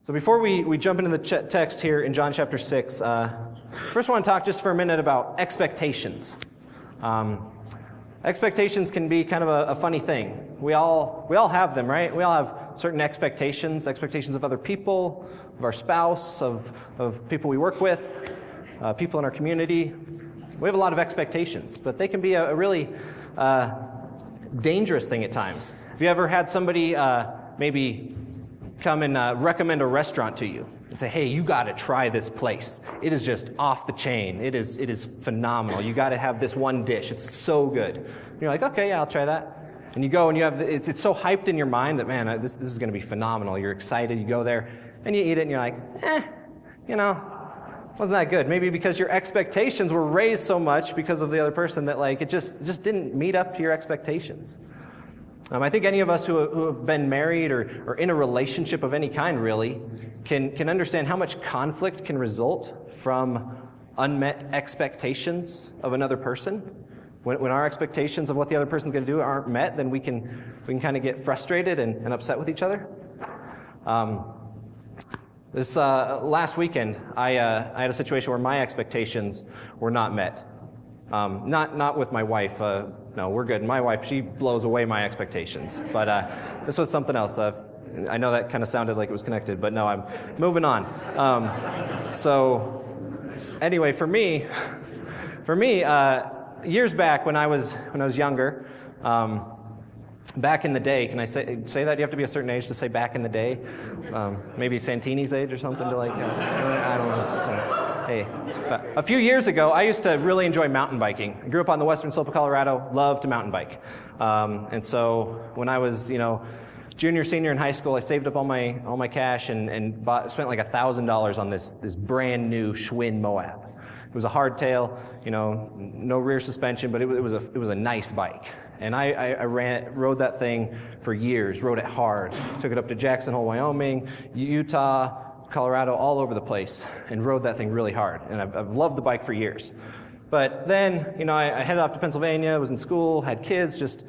So before we jump into the text here in John chapter 6, first I want to talk just for a minute about expectations. Expectations can be kind of a funny thing. We all have them, right? We all have certain expectations of other people, of our spouse, of people we work with, people in our community. We have a lot of expectations, but they can be a really dangerous thing at times. Have you ever had somebody maybe come and recommend a restaurant to you and say, hey, you got to try this place. It is just off the chain. It is phenomenal. You got to have this one dish. It's so good. And you're like, okay, yeah, I'll try that. And you go and you have it's so hyped in your mind that, man, this is going to be phenomenal. You're excited. You go there and you eat it and you're like, wasn't that good? Maybe because your expectations were raised so much because of the other person that like it just didn't meet up to your expectations. I think any of us who have been married or in a relationship of any kind really can understand how much conflict can result from unmet expectations of another person. When our expectations of what the other person's going to do aren't met, then we can kind of get frustrated and upset with each other. This last weekend, I had a situation where my expectations were not met. Not with my wife. No, we're good. My wife, she blows away my expectations. But this was something else. I know that kind of sounded like it was connected, but no, I'm moving on. So anyway, for me, years back when I was younger, back in the day, can I say that? You have to be a certain age to say back in the day? Maybe Santini's age or something to like, I don't know. So, hey, a few years ago, I used to really enjoy mountain biking. I grew up on the western slope of Colorado, loved to mountain bike. And so when I was, junior, senior in high school, I saved up all my cash and spent like $1,000 on this brand new Schwinn Moab. It was a hardtail, no rear suspension, but it was a nice bike. And I rode that thing for years, rode it hard. Took it up to Jackson Hole, Wyoming, Utah, Colorado, all over the place, and rode that thing really hard. And I've loved the bike for years. But then, I headed off to Pennsylvania, was in school, had kids, just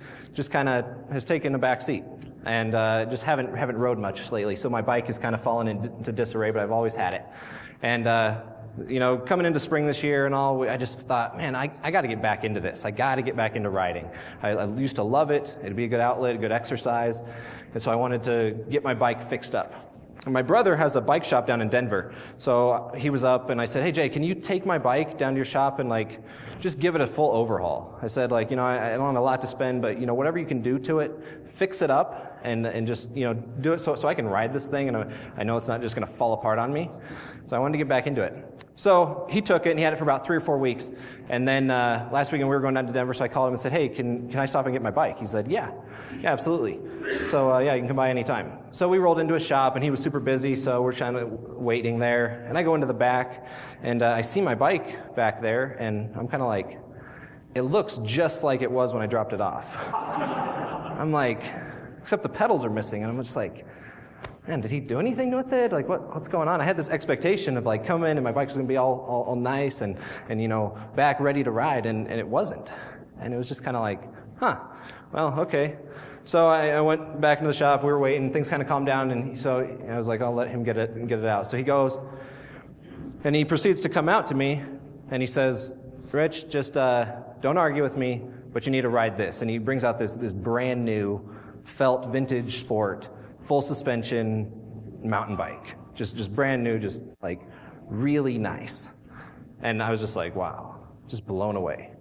kind of has taken a back seat. And just haven't rode much lately. So my bike has kind of fallen into disarray, but I've always had it. And coming into spring this year and all, I just thought, man, I got to get back into this. I got to get back into riding. I used to love it. It'd be a good outlet, a good exercise. And so I wanted to get my bike fixed up. And my brother has a bike shop down in Denver. So he was up and I said, hey, Jay, can you take my bike down to your shop and just give it a full overhaul? I said, I don't have a lot to spend, but, whatever you can do to it, fix it up and just, do it so I can ride this thing and I know it's not just going to fall apart on me. So I wanted to get back into it. So he took it and he had it for about 3 or 4 weeks. And then last weekend we were going down to Denver, so I called him and said, hey, can I stop and get my bike? He said, yeah, absolutely. So you can come by anytime. So we rolled into his shop and he was super busy, so we're waiting there. And I go into the back and I see my bike back there and I'm kind of like, it looks just like it was when I dropped it off. I'm like, except the pedals are missing. And I'm just like, man, did he do anything with it? Like, what's going on? I had this expectation of coming and my bike's going to be all nice and back ready to ride, and it wasn't. And it was just kind of like, well, okay. So I went back into the shop. We were waiting. Things kind of calmed down, and so I was like, I'll let him get it out. So he goes, and he proceeds to come out to me, and he says, Rich, just don't argue with me, but you need to ride this. And he brings out this brand new felt vintage sport, full suspension mountain bike, just brand new, just really nice. And I was just like, wow, just blown away.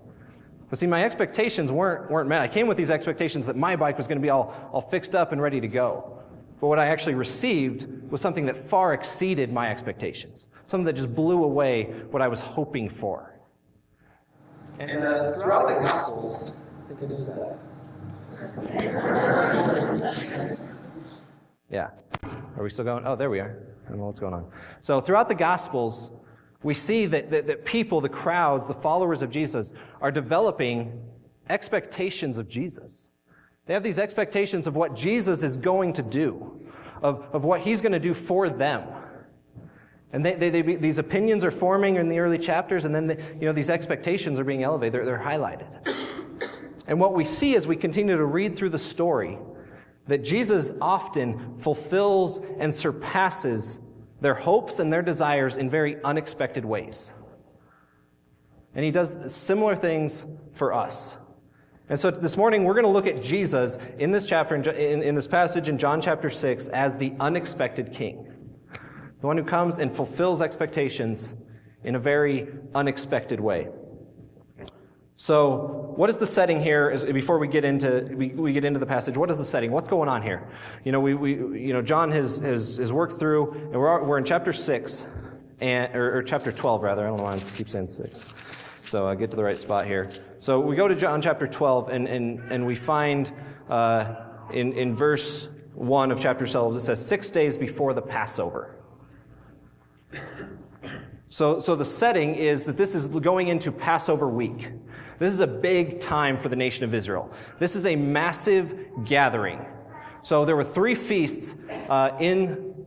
But see, my expectations weren't met. I came with these expectations that my bike was going to be all fixed up and ready to go. But what I actually received was something that far exceeded my expectations, something that just blew away what I was hoping for. And throughout the Gospels, yeah. Are we still going? Oh, there we are. I don't know what's going on. So throughout the Gospels, we see that people, the crowds, the followers of Jesus, are developing expectations of Jesus. They have these expectations of what Jesus is going to do, of what he's going to do for them. And these opinions are forming in the early chapters, and then these expectations are being elevated. They're highlighted. And what we see as we continue to read through the story that Jesus often fulfills and surpasses their hopes and their desires in very unexpected ways. And he does similar things for us. And so this morning we're going to look at Jesus in this chapter, in this passage in John chapter 6, as the unexpected king. The one who comes and fulfills expectations in a very unexpected way. So, what is the setting here? Before we get into the passage, what is the setting? What's going on here? John has worked through, and we're in chapter 6, or chapter 12 rather. I don't know why I keep saying 6. So I get to the right spot here. So we go to John chapter 12, and we find in verse 1 of chapter 12, it says 6 days before the Passover. So the setting is that this is going into Passover week. This is a big time for the nation of Israel. This is a massive gathering. So there were 3 feasts in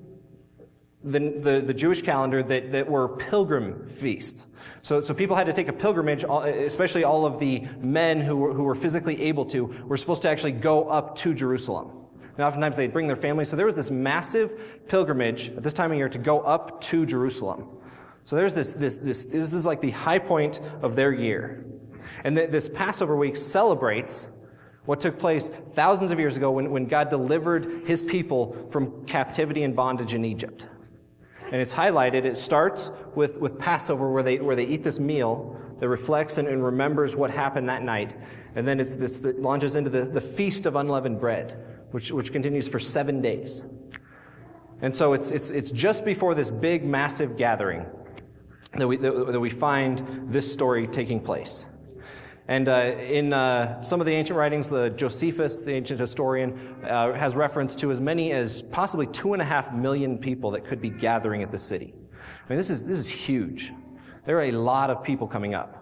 the Jewish calendar that were pilgrim feasts. So people had to take a pilgrimage, especially all of the men who were physically able to, were supposed to actually go up to Jerusalem. And oftentimes they'd bring their families. So there was this massive pilgrimage at this time of year to go up to Jerusalem. So there's this is like the high point of their year. And this Passover week celebrates what took place thousands of years ago when God delivered his people from captivity and bondage in Egypt. And it's highlighted, it starts with Passover where they eat this meal that reflects and remembers what happened that night. And then it launches into the Feast of Unleavened Bread, which continues for 7 days. And so it's just before this big, massive gathering that we find this story taking place. And in some of the ancient writings, Josephus, the ancient historian, has reference to as many as possibly 2.5 million people that could be gathering at the city. I mean, this is huge. There are a lot of people coming up.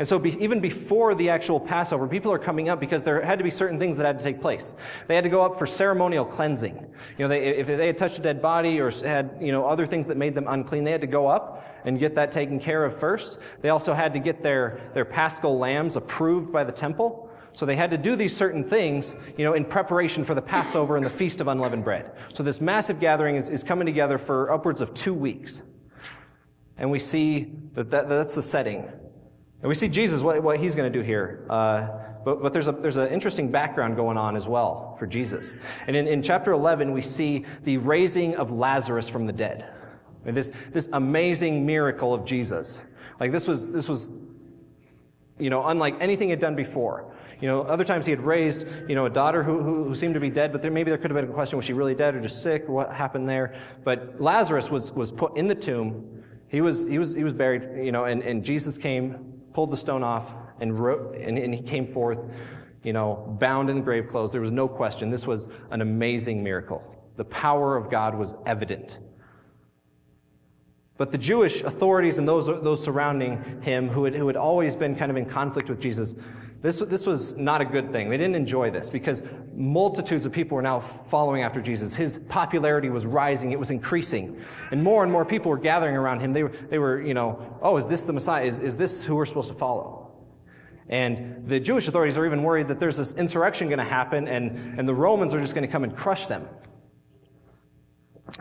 And so even before the actual Passover, people are coming up because there had to be certain things that had to take place. They had to go up for ceremonial cleansing. If they had touched a dead body or had, other things that made them unclean, they had to go up and get that taken care of first. They also had to get their paschal lambs approved by the temple. So they had to do these certain things, in preparation for the Passover and the Feast of Unleavened Bread. So this massive gathering is coming together for upwards of 2 weeks. And we see that's the setting. And we see Jesus, what he's going to do here. But there's an interesting background going on as well for Jesus. And in chapter 11, we see the raising of Lazarus from the dead. And this amazing miracle of Jesus. Like this was unlike anything he'd done before. Other times he had raised, a daughter who seemed to be dead, but maybe there could have been a question, was she really dead or just sick? Or what happened there? But Lazarus was put in the tomb. He was buried, and Jesus came, pulled the stone off, and he came forth, bound in the grave clothes. There was no question. This was an amazing miracle. The power of God was evident. But the Jewish authorities and those surrounding him, who had always been kind of in conflict with Jesus, this was not a good thing. They didn't enjoy this because multitudes of people were now following after Jesus. His popularity was rising. It was increasing. And more people were gathering around him. They were, oh, is this the Messiah? Is this who we're supposed to follow? And the Jewish authorities are even worried that there's this insurrection going to happen and the Romans are just going to come and crush them.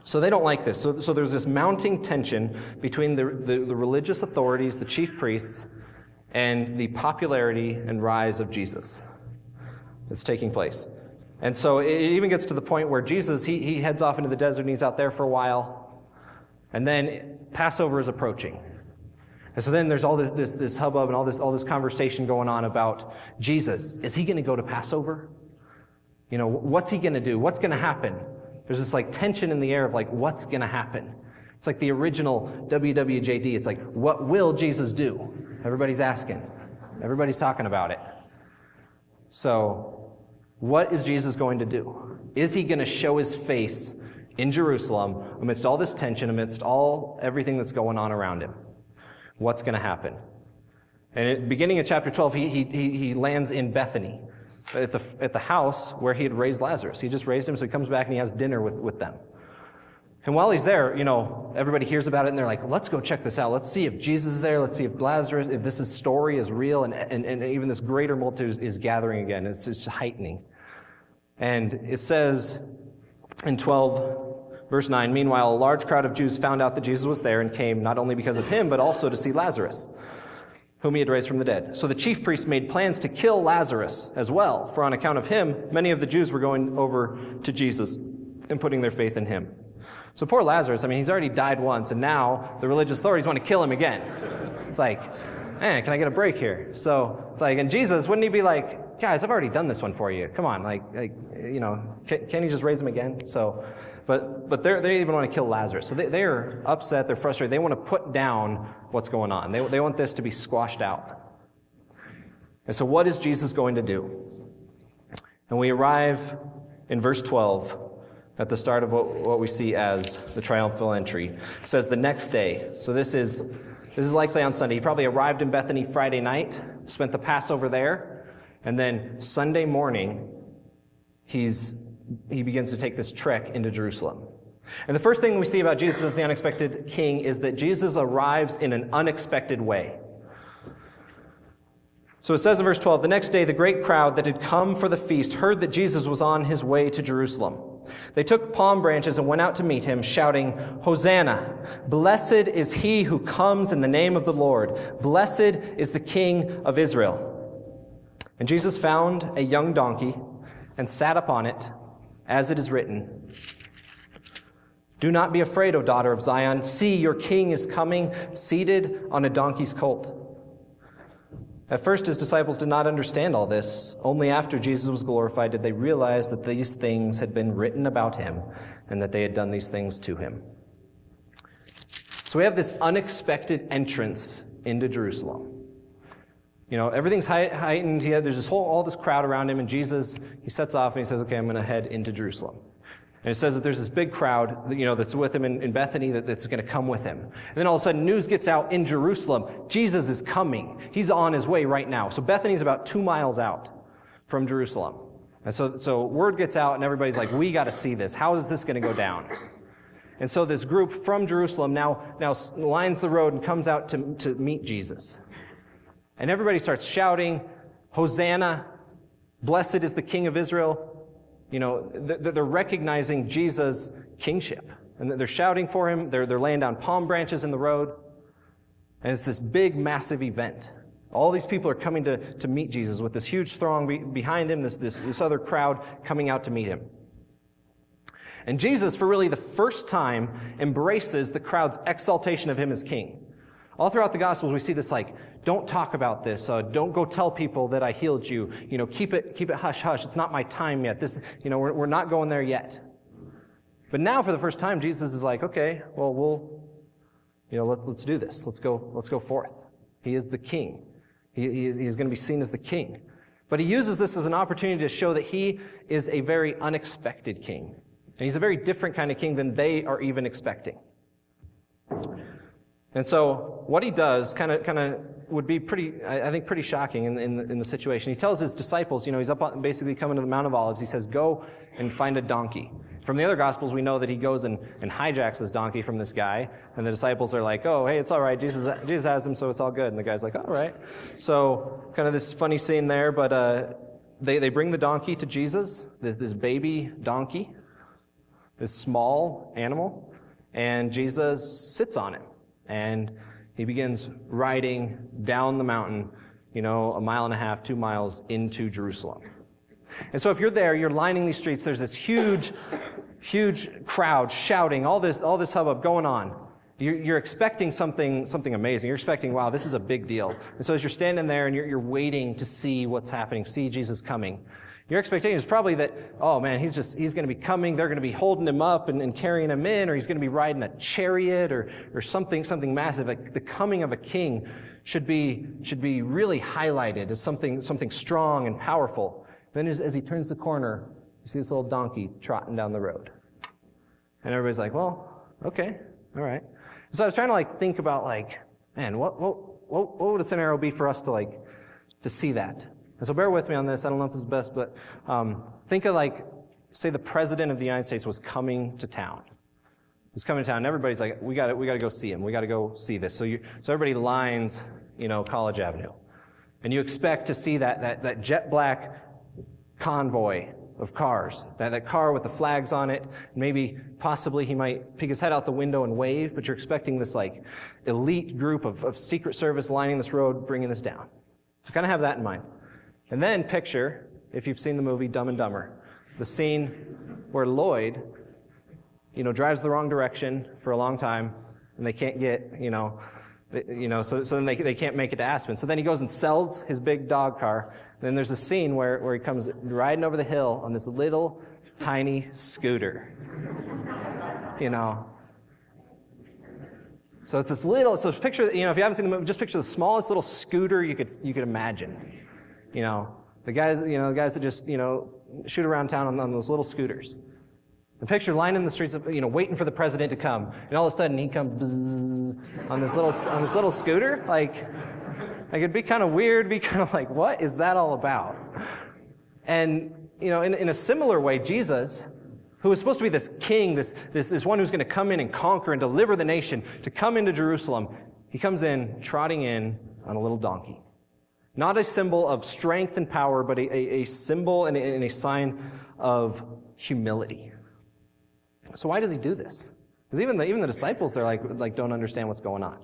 So they don't like this. So there's this mounting tension between the religious authorities, the chief priests, and the popularity and rise of Jesus that's taking place. And so it even gets to the point where Jesus, he heads off into the desert and he's out there for a while. And then Passover is approaching. And so then there's all this hubbub and all this conversation going on about Jesus. Is he going to go to Passover? What's he going to do? What's going to happen? There's this tension in the air of what's going to happen? It's like the original WWJD. It's like, what will Jesus do? Everybody's asking. Everybody's talking about it. So, what is Jesus going to do? Is he going to show his face in Jerusalem amidst all this tension, amidst everything that's going on around him? What's going to happen? And at the beginning of chapter 12, he lands in Bethany, at the house where he had raised Lazarus. He just raised him, so he comes back and he has dinner with them. And while he's there, everybody hears about it and they're like, let's go check this out. Let's see if Jesus is there. Let's see if Lazarus, if this story is real and even this greater multitude is gathering again. It's just heightening. And it says in 12, verse 9, meanwhile, a large crowd of Jews found out that Jesus was there and came not only because of him, but also to see Lazarus, whom he had raised from the dead. So the chief priests made plans to kill Lazarus as well, for on account of him, many of the Jews were going over to Jesus and putting their faith in him. So poor Lazarus, he's already died once, and now the religious authorities want to kill him again. It's like, man, can I get a break here? So it's like, and Jesus, wouldn't he be like, guys, I've already done this one for you. Come on, can he just raise him again? So, but they even want to kill Lazarus. So they're upset, they're frustrated. They want to put down what's going on. They want this to be squashed out. And so what is Jesus going to do? And we arrive in verse 12 at the start of what we see as the triumphal entry. It says the next day. So this is likely on Sunday. He probably arrived in Bethany Friday night, spent the Passover there, and then Sunday morning, he begins to take this trek into Jerusalem. And the first thing we see about Jesus as the unexpected king is that Jesus arrives in an unexpected way. So it says in verse 12, the next day the great crowd that had come for the feast heard that Jesus was on his way to Jerusalem. They took palm branches and went out to meet him, shouting, Hosanna! Blessed is he who comes in the name of the Lord. Blessed is the King of Israel. And Jesus found a young donkey and sat upon it, as it is written, Do not be afraid, O daughter of Zion. See, your king is coming, seated on a donkey's colt. At first, his disciples did not understand all this. Only after Jesus was glorified did they realize that these things had been written about him and that they had done these things to him. So we have this unexpected entrance into Jerusalem. Everything's heightened. There's all this crowd around him, and Jesus, he sets off and he says, okay, I'm going to head into Jerusalem. And it says that there's this big crowd, that's with him in Bethany that's going to come with him. And then all of a sudden, news gets out in Jerusalem. Jesus is coming. He's on his way right now. So Bethany's about 2 miles out from Jerusalem. And so word gets out, and everybody's like, we got to see this. How is this going to go down? And so this group from Jerusalem now lines the road and comes out to meet Jesus. And everybody starts shouting, Hosanna, blessed is the King of Israel. They're recognizing Jesus' kingship. And they're shouting for him. They're laying down palm branches in the road. And it's this big, massive event. All these people are coming to meet Jesus with this huge throng behind him, this other crowd coming out to meet him. And Jesus, for really the first time, embraces the crowd's exaltation of him as king. All throughout the Gospels, we see this don't talk about this. Don't go tell people that I healed you. Keep it hush hush. It's not my time yet. This, we're not going there yet. But now, for the first time, Jesus is like, okay, well, let's do this. Let's go forth. He is the king. He's going to be seen as the king. But he uses this as an opportunity to show that he is a very unexpected king. And he's a very different kind of king than they are even expecting. And so what he does kind of would be pretty shocking in the situation. He tells his disciples, he's up basically coming to the Mount of Olives. He says, go and find a donkey. From the other Gospels, we know that he goes and hijacks this donkey from this guy. And the disciples are like, oh, hey, it's all right. Jesus has him, so it's all good. And the guy's like, all right. So kind of this funny scene there. But they bring the donkey to Jesus, this baby donkey, this small animal. And Jesus sits on him. And he begins riding down the mountain, 1.5 miles, 2 miles into Jerusalem. And so if you're there, you're lining these streets, there's this huge crowd shouting, all this hubbub going on. You're expecting something amazing. You're expecting, wow, this is a big deal. And so as you're standing there and you're waiting to see what's happening, see Jesus coming, your expectation is probably that, oh man, he's going to be coming, they're going to be holding him up and carrying him in, or he's going to be riding a chariot or something massive. Like the coming of a king should be really highlighted as something strong and powerful. Then as he turns the corner, you see this little donkey trotting down the road. And everybody's like, well, okay, all right. So I was trying to think about man, what would a scenario be for us to see that? And so bear with me on this. I don't know if this is best, but think of say the president of the United States was coming to town. He's coming to town, and everybody's like, we got to go see him. We got to go see this. So everybody lines, College Avenue, and you expect to see that jet black convoy of cars. That car with the flags on it. Maybe, possibly, he might peek his head out the window and wave, but you're expecting this like elite group of Secret Service lining this road, bringing this down. So kind of have that in mind. And then picture, if you've seen the movie Dumb and Dumber, the scene where Lloyd, drives the wrong direction for a long time, and they can't get, so then they can't make it to Aspen. So then he goes and sells his big dog car. And then there's a scene where he comes riding over the hill on this little tiny scooter. So it's this little. So picture, if you haven't seen the movie, just picture the smallest little scooter you could imagine. The guys that just shoot around town on those little scooters. The picture lining the streets of, waiting for the president to come, and all of a sudden he comes on this little scooter. Like it'd be kind of weird, be kind of like, what is that all about? And in a similar way, Jesus, who is supposed to be this king, this one who's going to come in and conquer and deliver the nation, to come into Jerusalem, he comes in trotting in on a little donkey. Not a symbol of strength and power, but a symbol and a sign of humility. So why does he do this? Because even the disciples, they're like don't understand what's going on.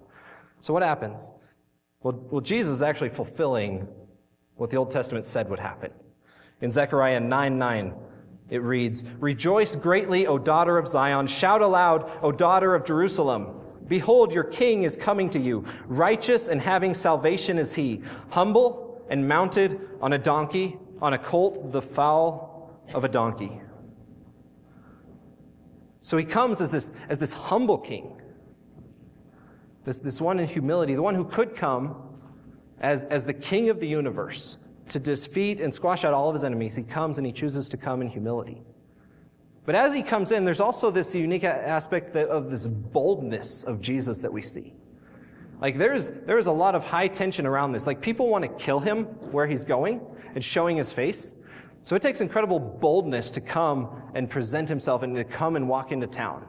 So what happens? Well, Jesus is actually fulfilling what the Old Testament said would happen. In Zechariah 9:9, it reads, "Rejoice greatly, O daughter of Zion. Shout aloud, O daughter of Jerusalem. Behold, your king is coming to you. Righteous and having salvation is he. Humble and mounted on a donkey, on a colt, the foal of a donkey." So he comes as this humble king, this one in humility, the one who could come as the king of the universe to defeat and squash out all of his enemies. He comes and he chooses to come in humility. But as he comes in, there's also this unique aspect of this boldness of Jesus that we see. Like there is a lot of high tension around this. Like people want to kill him where he's going and showing his face. So it takes incredible boldness to come and present himself and to come and walk into town.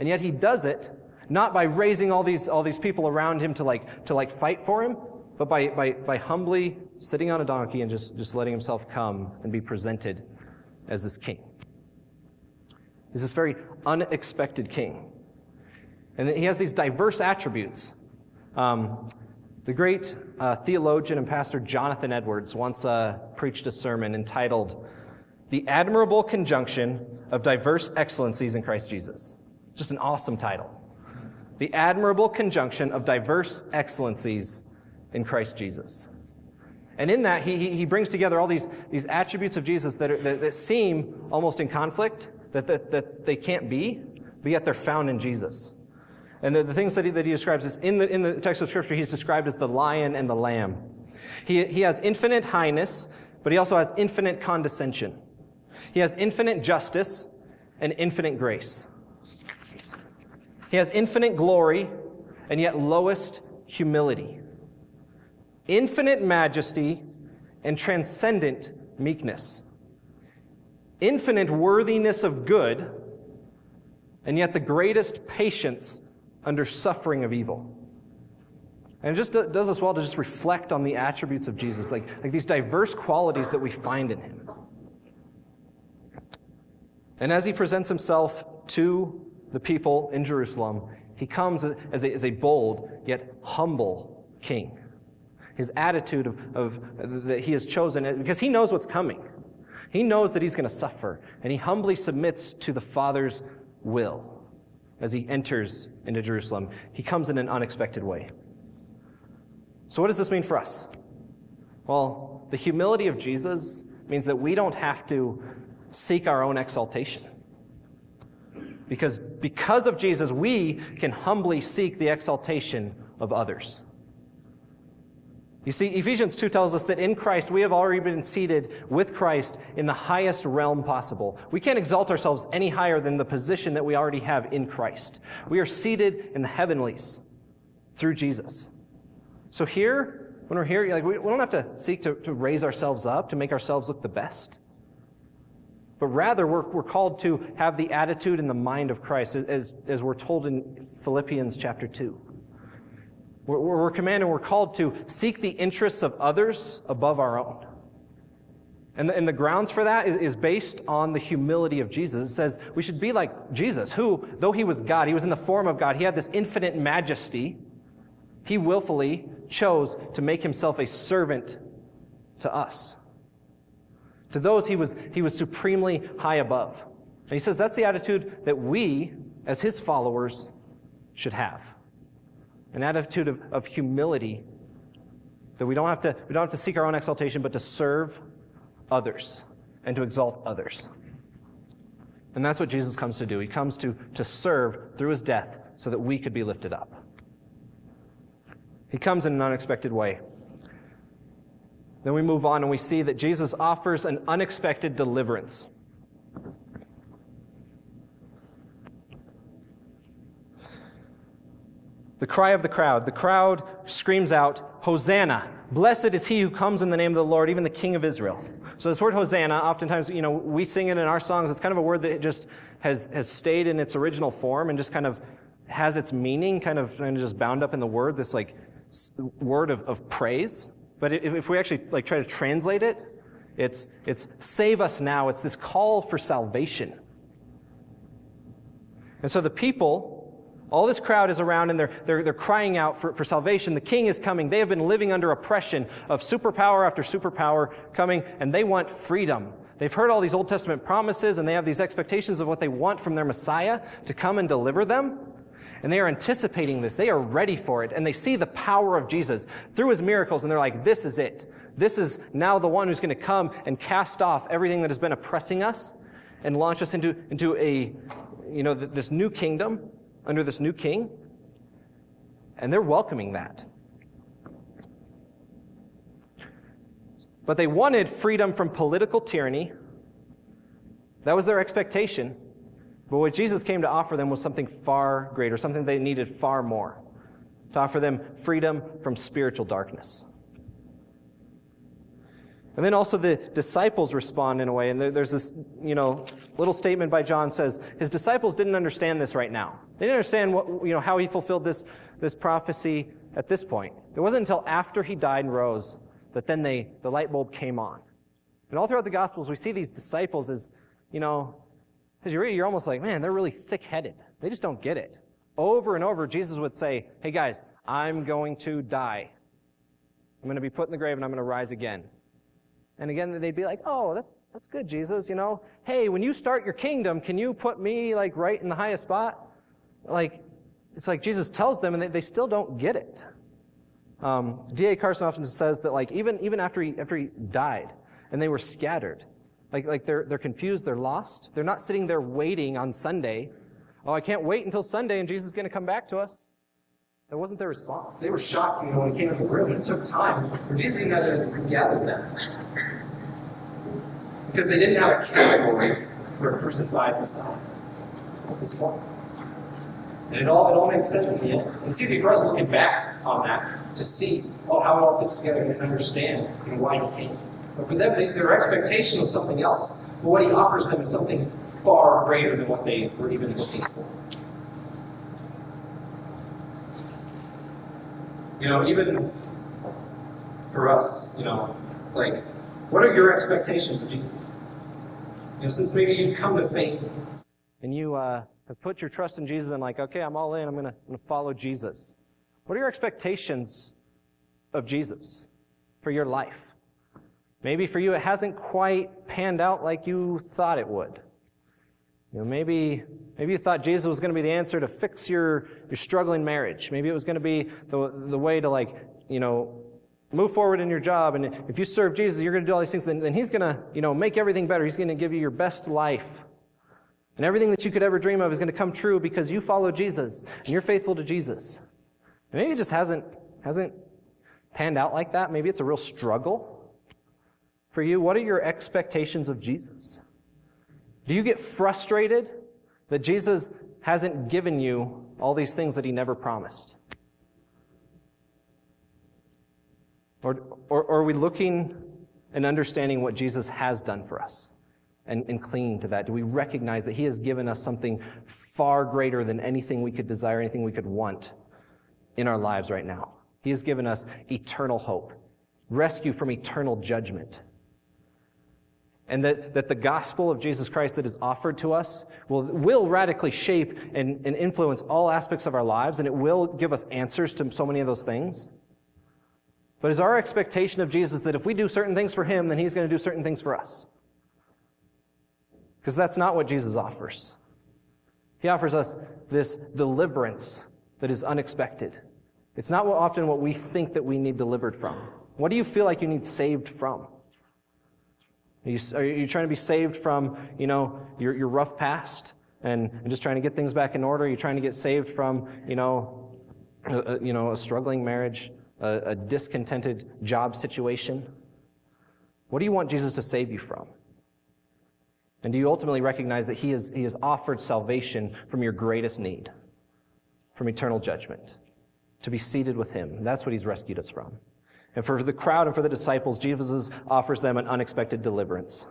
And yet he does it not by raising all these people around him to fight for him, but by humbly sitting on a donkey and just letting himself come and be presented as this king. He's this very unexpected king. And he has these diverse attributes. The great theologian and pastor Jonathan Edwards once preached a sermon entitled, "The Admirable Conjunction of Diverse Excellencies in Christ Jesus." Just an awesome title. The Admirable Conjunction of Diverse Excellencies in Christ Jesus. And in that, he brings together all these attributes of Jesus that seem almost in conflict, that they can't be, but yet they're found in Jesus. And the things that he describes is in the text of Scripture, he's described as the lion and the lamb. He has infinite highness, but he also has infinite condescension. He has infinite justice and infinite grace. He has infinite glory and yet lowest humility. Infinite majesty and transcendent meekness. Infinite worthiness of good and yet the greatest patience under suffering of evil. And it just does us well to just reflect on the attributes of Jesus, like these diverse qualities that we find in him. And as he presents himself to the people in Jerusalem, he comes as a bold yet humble king. His attitude of that he has chosen, because he knows what's coming. He knows that he's going to suffer, and he humbly submits to the Father's will. As he enters into Jerusalem, he comes in an unexpected way. So what does this mean for us? Well, the humility of Jesus means that we don't have to seek our own exaltation. Because of Jesus, we can humbly seek the exaltation of others. You see, Ephesians 2 tells us that in Christ, we have already been seated with Christ in the highest realm possible. We can't exalt ourselves any higher than the position that we already have in Christ. We are seated in the heavenlies through Jesus. So here, when we're here, we don't have to seek to raise ourselves up, to make ourselves look the best. But rather, we're called to have the attitude and the mind of Christ, as we're told in Philippians chapter 2. We're commanded, we're called to seek the interests of others above our own. And the grounds for that is based on the humility of Jesus. It says we should be like Jesus, who, though he was God, he was in the form of God, he had this infinite majesty. He willfully chose to make himself a servant to us. To those he was supremely high above. And he says that's the attitude that we, as his followers, should have. An attitude of humility, that we don't have to seek our own exaltation, but to serve others and to exalt others. And that's what Jesus comes to do. He comes to serve through his death so that we could be lifted up. He comes in an unexpected way. Then we move on and we see that Jesus offers an unexpected deliverance. The cry of the crowd screams out, "Hosanna! Blessed is he who comes in the name of the Lord, even the King of Israel." So this word Hosanna, oftentimes, we sing it in our songs. It's kind of a word that just has stayed in its original form and just kind of has its meaning kind of just bound up in the word, this like word of praise. But if we actually like try to translate it, it's save us now. It's this call for salvation. And so the people, all this crowd is around and they're crying out for salvation. The king is coming. They have been living under oppression of superpower after superpower coming, and they want freedom. They've heard all these Old Testament promises, and they have these expectations of what they want from their Messiah to come and deliver them. And they are anticipating this. They are ready for it. And they see the power of Jesus through his miracles, and they're like, this is it. This is now the one who's going to come and cast off everything that has been oppressing us and launch us into a, this new kingdom under this new king. And they're welcoming that. But they wanted freedom from political tyranny. That was their expectation. But what Jesus came to offer them was something far greater, something they needed far more, to offer them freedom from spiritual darkness. And then also the disciples respond in a way, and there's this, little statement by John says, his disciples didn't understand this right now. They didn't understand how he fulfilled this prophecy at this point. It wasn't until after he died and rose that then the light bulb came on. And all throughout the Gospels, we see these disciples as you read, you're almost like, man, they're really thick-headed. They just don't get it. Over and over, Jesus would say, hey guys, I'm going to die. I'm going to be put in the grave and I'm going to rise again. And again, they'd be like, oh, that's good, Jesus, Hey, when you start your kingdom, can you put me right in the highest spot? It's like Jesus tells them and they still don't get it. D.A. Carson often says that even after he died and they were scattered, they're confused, they're lost. They're not sitting there waiting on Sunday. Oh, I can't wait until Sunday and Jesus is going to come back to us. That wasn't their response. They were shocked when he came into the room, and it took time for Jesus even had to gather them. Because they didn't have a category for a crucified Messiah at this point. And it all made sense in the end. And it's easy for us looking back on that to see how it all fits together and understand why he came. But for them, their expectation was something else. But what he offers them is something far greater than what they were even looking for. Even for us, it's like, what are your expectations of Jesus? Since maybe you've come to faith and you have put your trust in Jesus and okay, I'm all in, I'm going to follow Jesus. What are your expectations of Jesus for your life? Maybe for you it hasn't quite panned out like you thought it would. Maybe you thought Jesus was going to be the answer to fix your struggling marriage. Maybe it was going to be the way to move forward in your job. And if you serve Jesus, you're going to do all these things. Then he's going to make everything better. He's going to give you your best life. And everything that you could ever dream of is going to come true because you follow Jesus and you're faithful to Jesus. And maybe it just hasn't panned out like that. Maybe it's a real struggle for you. What are your expectations of Jesus? Do you get frustrated that Jesus hasn't given you all these things that he never promised? Or are we looking and understanding what Jesus has done for us and clinging to that? Do we recognize that he has given us something far greater than anything we could desire, anything we could want in our lives right now? He has given us eternal hope, rescue from eternal judgment. And that the gospel of Jesus Christ that is offered to us will radically shape and influence all aspects of our lives, and it will give us answers to so many of those things. But is our expectation of Jesus that if we do certain things for him, then he's going to do certain things for us? Because that's not what Jesus offers. He offers us this deliverance that is unexpected. It's not often what we think that we need delivered from. What do you feel like you need saved from? Are you trying to be saved from, your rough past and just trying to get things back in order? Are you trying to get saved from, a struggling marriage, a discontented job situation? What do you want Jesus to save you from? And do you ultimately recognize that he has offered salvation from your greatest need, from eternal judgment, to be seated with him? That's what he's rescued us from. And for the crowd and for the disciples, Jesus offers them an unexpected deliverance.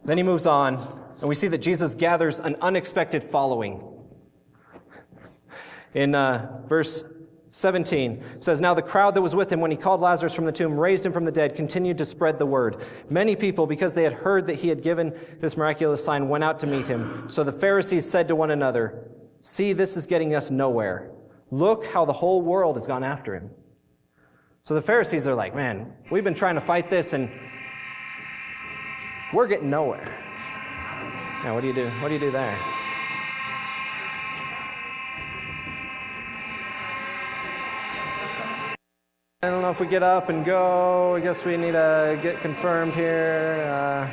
Then he moves on, and we see that Jesus gathers an unexpected following. In verse 17, it says, "Now the crowd that was with him when he called Lazarus from the tomb, raised him from the dead, continued to spread the word. Many people, because they had heard that he had given this miraculous sign, went out to meet him. So the Pharisees said to one another, 'See, this is getting us nowhere. Look how the whole world has gone after him.'" So the Pharisees are like, "Man, we've been trying to fight this and we're getting nowhere." Now, what do you do? What do you do there? I don't know if we get up and go. I guess we need to get confirmed here.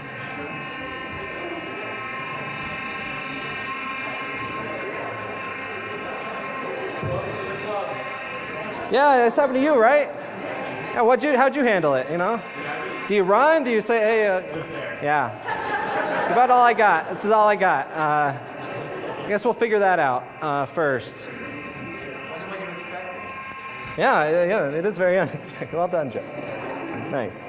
Yeah, this happened to you, right? Yeah, how'd you handle it, Do you run? Do you say, hey, yeah. It's about all I got. This is all I got. I guess we'll figure that out first. Yeah, it is very unexpected. Well done, Joe. Nice.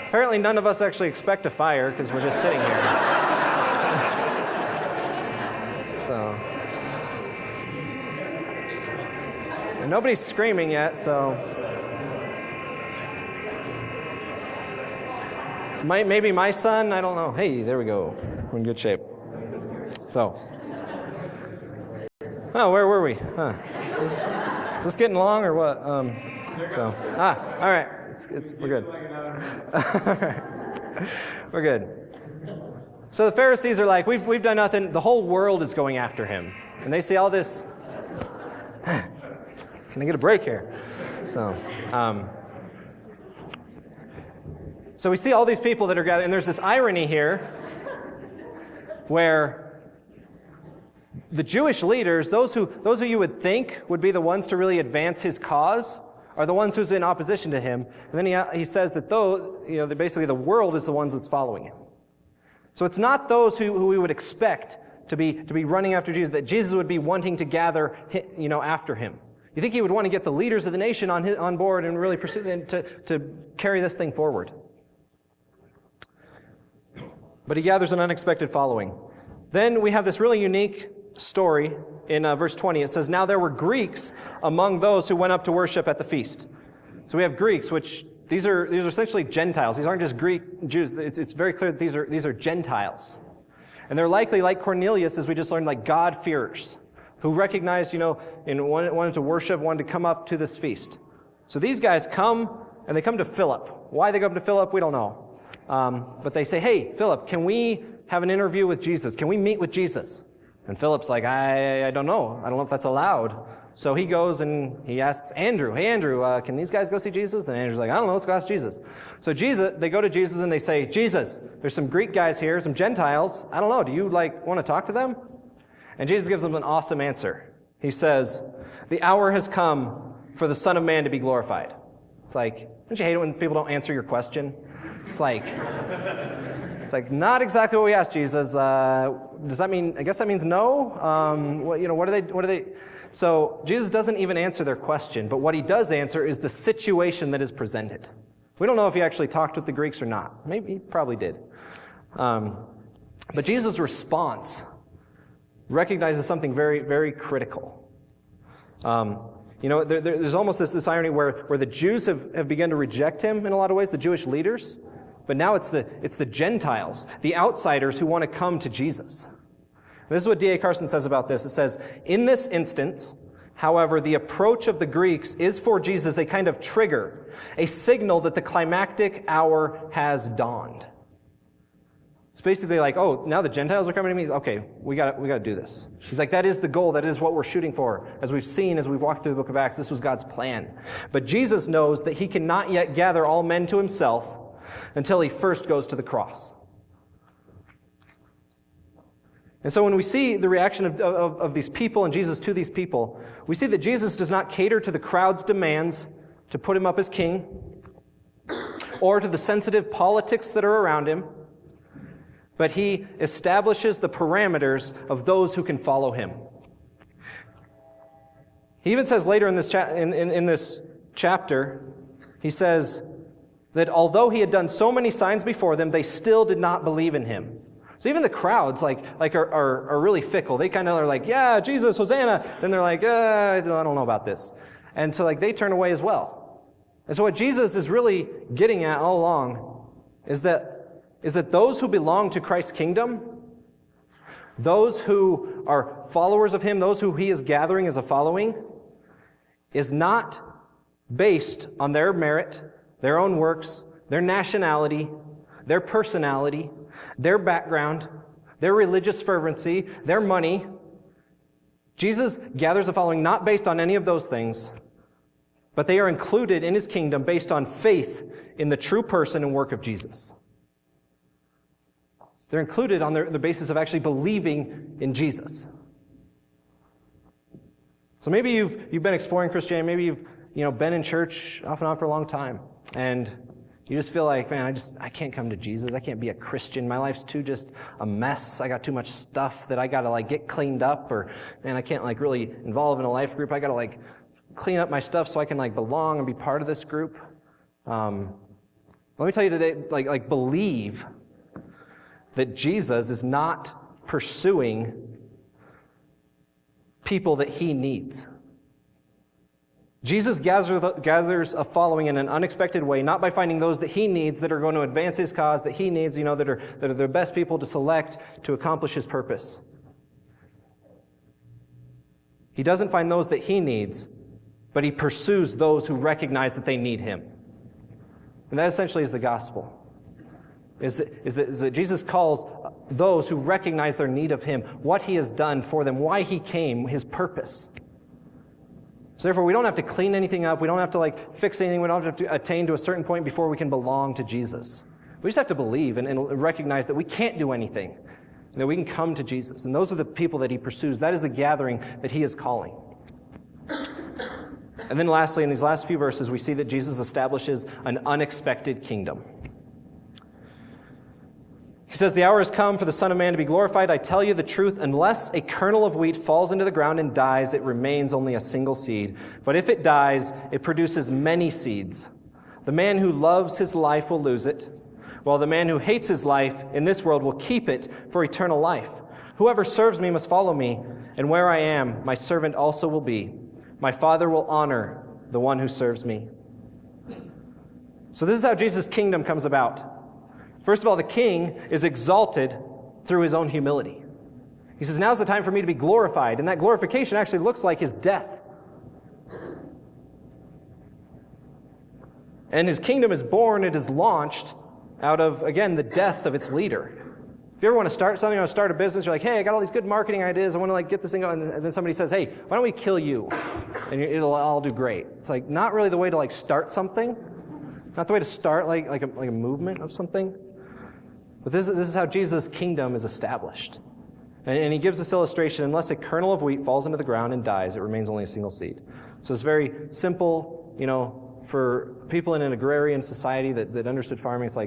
Apparently none of us actually expect a fire because we're just sitting here. So... and nobody's screaming yet, so maybe my son, I don't know. Hey, there we go. We're in good shape. So, where were we? Is this getting long or what? All right. We're good. All right. We're good. So the Pharisees are like, we've done nothing. The whole world is going after him, and they see all this. Can I get a break here? So we see all these people that are gathered, and there's this irony here where the Jewish leaders, those who you would think would be the ones to really advance his cause, are the ones who's in opposition to him. And then he says that basically the world is the ones that's following him. So it's not those who we would expect to be running after Jesus, that Jesus would be wanting to gather after him. You think he would want to get the leaders of the nation on board and really pursue them to carry this thing forward. But he gathers an unexpected following. Then we have this really unique story in verse 20. It says, "Now there were Greeks among those who went up to worship at the feast." So we have Greeks, which these are essentially Gentiles. These aren't just Greek Jews. It's very clear that these are Gentiles. And they're likely, like Cornelius, as we just learned, like God-fearers, who recognized, and wanted to worship, wanted to come up to this feast. So these guys come, and they come to Philip. Why they go up to Philip, we don't know. But they say, "Hey, Philip, can we have an interview with Jesus? Can we meet with Jesus?" And Philip's like, I don't know. I don't know if that's allowed. So he goes and he asks Andrew, "Hey, Andrew, can these guys go see Jesus?" And Andrew's like, "I don't know, let's go ask Jesus." So they go to Jesus and they say, "Jesus, there's some Greek guys here, some Gentiles. I don't know, do you want to talk to them?" And Jesus gives them an awesome answer. He says, "The hour has come for the Son of Man to be glorified." It's like, don't you hate it when people don't answer your question? It's like not exactly what we asked Jesus. Does that mean? I guess that means no. What are they? So Jesus doesn't even answer their question, but what he does answer is the situation that is presented. We don't know if he actually talked with the Greeks or not. Maybe he probably did. But Jesus' response recognizes something very, very critical. There's almost this irony where the Jews have begun to reject him in a lot of ways, the Jewish leaders, but now it's the Gentiles, the outsiders who want to come to Jesus. And this is what D.A. Carson says about this. It says, in this instance, however, the approach of the Greeks is for Jesus a kind of trigger, a signal that the climactic hour has dawned. It's basically like, oh, now the Gentiles are coming to me. Okay, we got to do this. He's like, that is the goal. That is what we're shooting for. As we've seen, as we've walked through the book of Acts, this was God's plan. But Jesus knows that he cannot yet gather all men to himself until he first goes to the cross. And so when we see the reaction of these people and Jesus to these people, we see that Jesus does not cater to the crowd's demands to put him up as king, or to the sensitive politics that are around him, but he establishes the parameters of those who can follow him. He even says later in this chapter, he says that although he had done so many signs before them, they still did not believe in him. So even the crowds are really fickle. They kind of are like, yeah, Jesus, Hosanna. Then they're like, I don't know about this. And so they turn away as well. And so what Jesus is really getting at all along is that those who belong to Christ's kingdom, those who are followers of him, those who he is gathering as a following, is not based on their merit, their own works, their nationality, their personality, their background, their religious fervency, their money. Jesus gathers a following not based on any of those things, but they are included in his kingdom based on faith in the true person and work of Jesus. They're included on the basis of actually believing in Jesus. So maybe you've been exploring Christianity, maybe you've been in church off and on for a long time, and you just feel like, man, I can't come to Jesus. I can't be a Christian. My life's too just a mess. I got too much stuff that I got to get cleaned up, or man, I can't really involve in a life group. I got to clean up my stuff so I can belong and be part of this group. Let me tell you today, believe that Jesus is not pursuing people that he needs. Jesus gathers a following in an unexpected way, not by finding those that he needs that are going to advance his cause, that he needs, that are the best people to select to accomplish his purpose. He doesn't find those that he needs, but he pursues those who recognize that they need him. And that essentially is the gospel. Is that Jesus calls those who recognize their need of him, what he has done for them, why he came, his purpose. So therefore, we don't have to clean anything up. We don't have to fix anything. We don't have to attain to a certain point before we can belong to Jesus. We just have to believe and recognize that we can't do anything, and that we can come to Jesus. And those are the people that he pursues. That is the gathering that he is calling. And then lastly, in these last few verses, we see that Jesus establishes an unexpected kingdom. He says, the hour has come for the Son of Man to be glorified. I tell you the truth, unless a kernel of wheat falls into the ground and dies, it remains only a single seed. But if it dies, it produces many seeds. The man who loves his life will lose it, while the man who hates his life in this world will keep it for eternal life. Whoever serves me must follow me, and where I am, my servant also will be. My Father will honor the one who serves me. So this is how Jesus' kingdom comes about. First of all, the king is exalted through his own humility. He says, now's the time for me to be glorified. And that glorification actually looks like his death. And his kingdom is born, it is launched out of, again, the death of its leader. If you ever want to start something, you want to start a business, you're like, hey, I got all these good marketing ideas, I want to get this thing going, and then somebody says, hey, why don't we kill you? And it'll all do great. It's not really the way to start something. Not the way to start like a movement of something. But this is how Jesus' kingdom is established. And he gives this illustration, unless a kernel of wheat falls into the ground and dies, it remains only a single seed. So it's very simple, for people in an agrarian society that understood farming. It's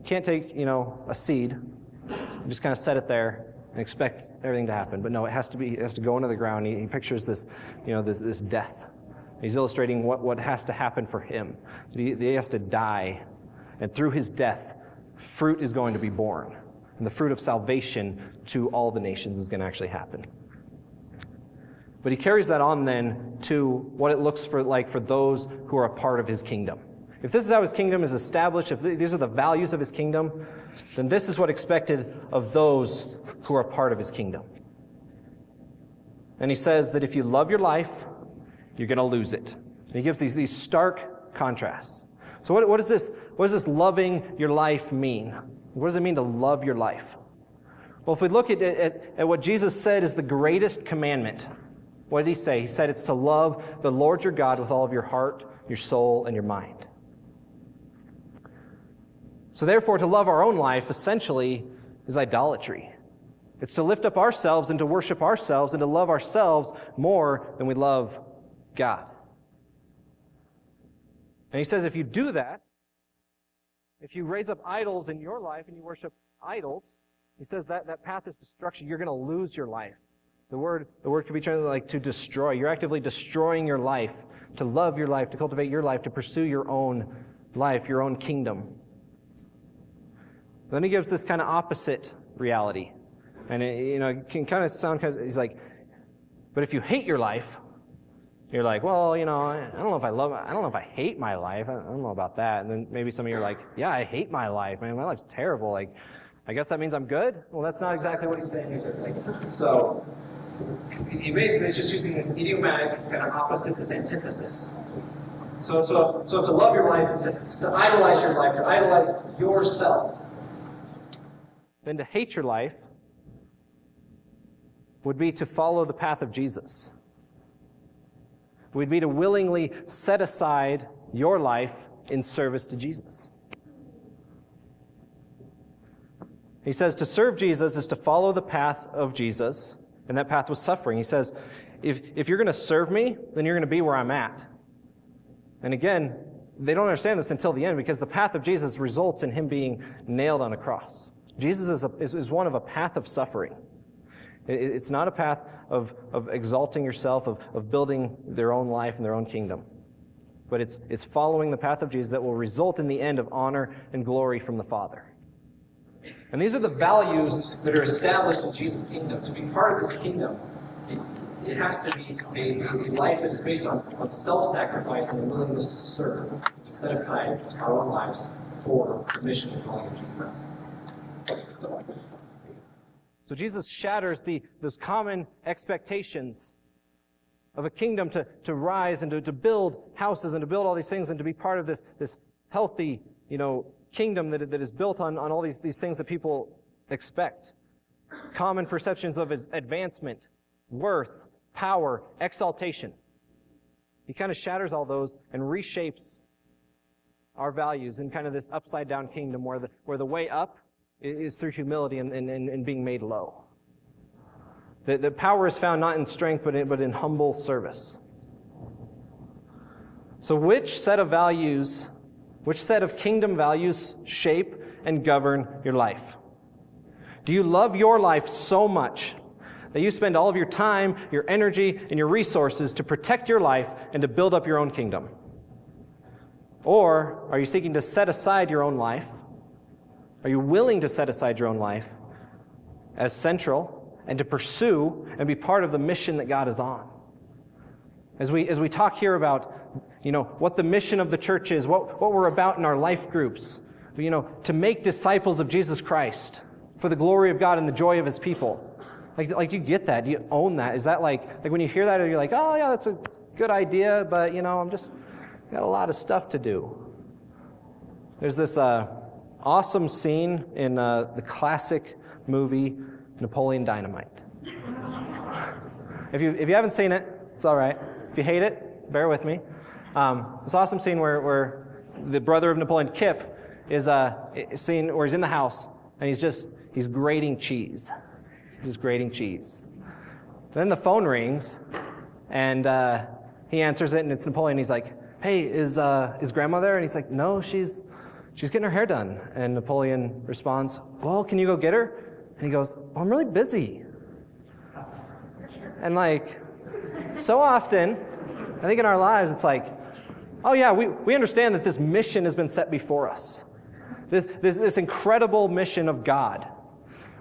can't take, a seed, and just kind of set it there and expect everything to happen. But no, it has to go into the ground. He pictures this, this death. He's illustrating what has to happen for him. He has to die, and through his death, fruit is going to be born. And the fruit of salvation to all the nations is going to actually happen. But he carries that on then to what it looks like for those who are a part of his kingdom. If this is how his kingdom is established, if these are the values of his kingdom, then this is what expected of those who are a part of his kingdom. And he says that if you love your life, you're going to lose it. And he gives these stark contrasts. So what does this loving your life mean? What does it mean to love your life? Well, if we look at what Jesus said is the greatest commandment, what did he say? He said it's to love the Lord your God with all of your heart, your soul, and your mind. So therefore, to love our own life essentially is idolatry. It's to lift up ourselves and to worship ourselves and to love ourselves more than we love God. And he says if you do that, if you raise up idols in your life and you worship idols, he says that path is destruction. You're going to lose your life. The word could be translated like to destroy. You're actively destroying your life, to love your life, to cultivate your life, to pursue your own life, your own kingdom. Then he gives this kind of opposite reality. And it can kind of sound, he's like, but if you hate your life, you're like, well, I don't know if I love it. I don't know if I hate my life. I don't know about that. And then maybe some of you are like, yeah, I hate my life. Man, my life's terrible. Like, I guess that means I'm good? Well, that's not exactly what he's saying either. So he basically is just using this idiomatic kind of opposite, this antithesis. So to love your life is to idolize your life, to idolize yourself. Then to hate your life would be to follow the path of Jesus. Would be to willingly set aside your life in service to Jesus. He says to serve Jesus is to follow the path of Jesus, and that path was suffering. He says, if you're going to serve me, then you're going to be where I'm at. And again, they don't understand this until the end, because the path of Jesus results in him being nailed on a cross. Jesus is one of a path of suffering. It's not a path of exalting yourself, of building their own life and their own kingdom. But it's following the path of Jesus that will result in the end of honor and glory from the Father. And these are the values that are established in Jesus' kingdom. To be part of this kingdom, it has to be a life that is based on self-sacrifice and a willingness to serve, to set aside our own lives for the mission and calling of Jesus. So Jesus shatters those common expectations of a kingdom to rise and to build houses and to build all these things and to be part of this healthy, kingdom that is built on all these things that people expect. Common perceptions of advancement, worth, power, exaltation. He kind of shatters all those and reshapes our values in kind of this upside-down kingdom where the way up is through humility and being made low. The power is found not in strength, but in humble service. So which set of kingdom values shape and govern your life? Do you love your life so much that you spend all of your time, your energy, and your resources to protect your life and to build up your own kingdom? Or are you seeking to set aside your own life? Are you willing to set aside your own life as central and to pursue and be part of the mission that God is on? As we talk here about, what the mission of the church is, what we're about in our life groups, to make disciples of Jesus Christ for the glory of God and the joy of his people. Like, do you get that? Do you own that? Is that like when you hear that, you're like, oh yeah, that's a good idea, but I'm just got a lot of stuff to do. There's this awesome scene in the classic movie Napoleon Dynamite. If you haven't seen it, it's all right. If you hate it, bear with me. This awesome scene where the brother of Napoleon, Kip, is a scene where he's in the house and he's grating cheese. He's grating cheese. Then the phone rings and he answers it and it's Napoleon. He's like, "Hey, is Grandma there?" And he's like, "No, she's getting her hair done." And Napoleon responds, "Well, can you go get her?" And he goes, "Well, I'm really busy." And so often, I think in our lives, it's like, oh yeah, we understand that this mission has been set before us. This incredible mission of God,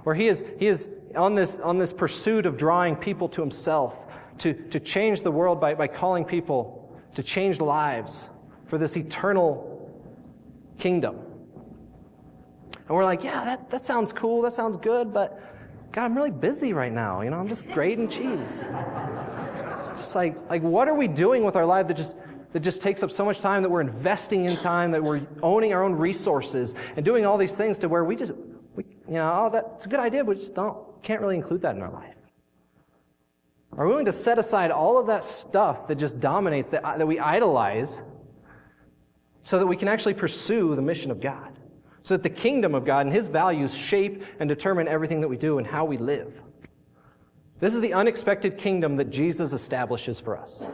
where He is on this pursuit of drawing people to Himself, to change the world by calling people to change lives for this eternal kingdom. And we're like, yeah, that sounds cool, that sounds good, but God, I'm really busy right now. I'm just grating cheese. Just like what are we doing with our life that just takes up so much time, that we're investing in time, that we're owning our own resources and doing all these things to where we that's a good idea, but we just can't really include that in our life. Are we willing to set aside all of that stuff that just dominates, that we idolize, so that we can actually pursue the mission of God? So that the kingdom of God and His values shape and determine everything that we do and how we live. This is the unexpected kingdom that Jesus establishes for us.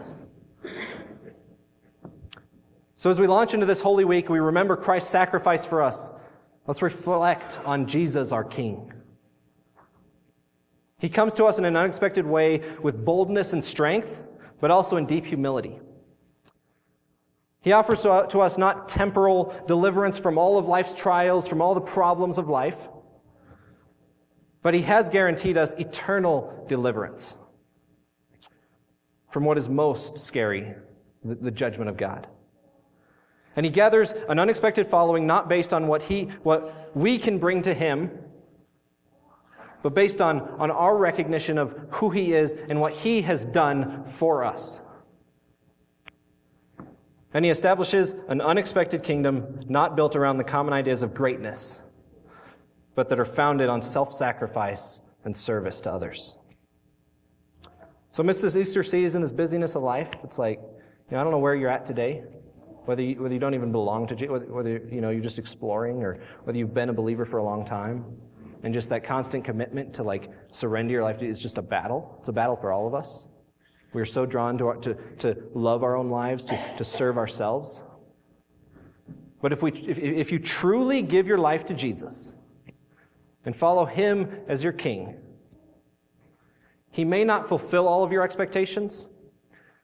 So as we launch into this Holy Week, we remember Christ's sacrifice for us. Let's reflect on Jesus, our King. He comes to us in an unexpected way with boldness and strength, but also in deep humility. He offers to us not temporal deliverance from all of life's trials, from all the problems of life, but He has guaranteed us eternal deliverance from what is most scary, the judgment of God. And He gathers an unexpected following not based on what we can bring to Him, but based on our recognition of who He is and what He has done for us. And He establishes an unexpected kingdom not built around the common ideas of greatness, but that are founded on self-sacrifice and service to others. So amidst this Easter season, this busyness of life, it's like, I don't know where you're at today, whether you don't even belong to Jesus, whether you're just exploring, or whether you've been a believer for a long time, and just that constant commitment to surrender your life to is just a battle. It's a battle for all of us. We are so drawn to love our own lives, to serve ourselves. But if you truly give your life to Jesus and follow Him as your King, He may not fulfill all of your expectations,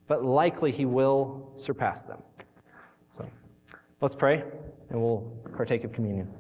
but likely He will surpass them. So let's pray, and we'll partake of communion.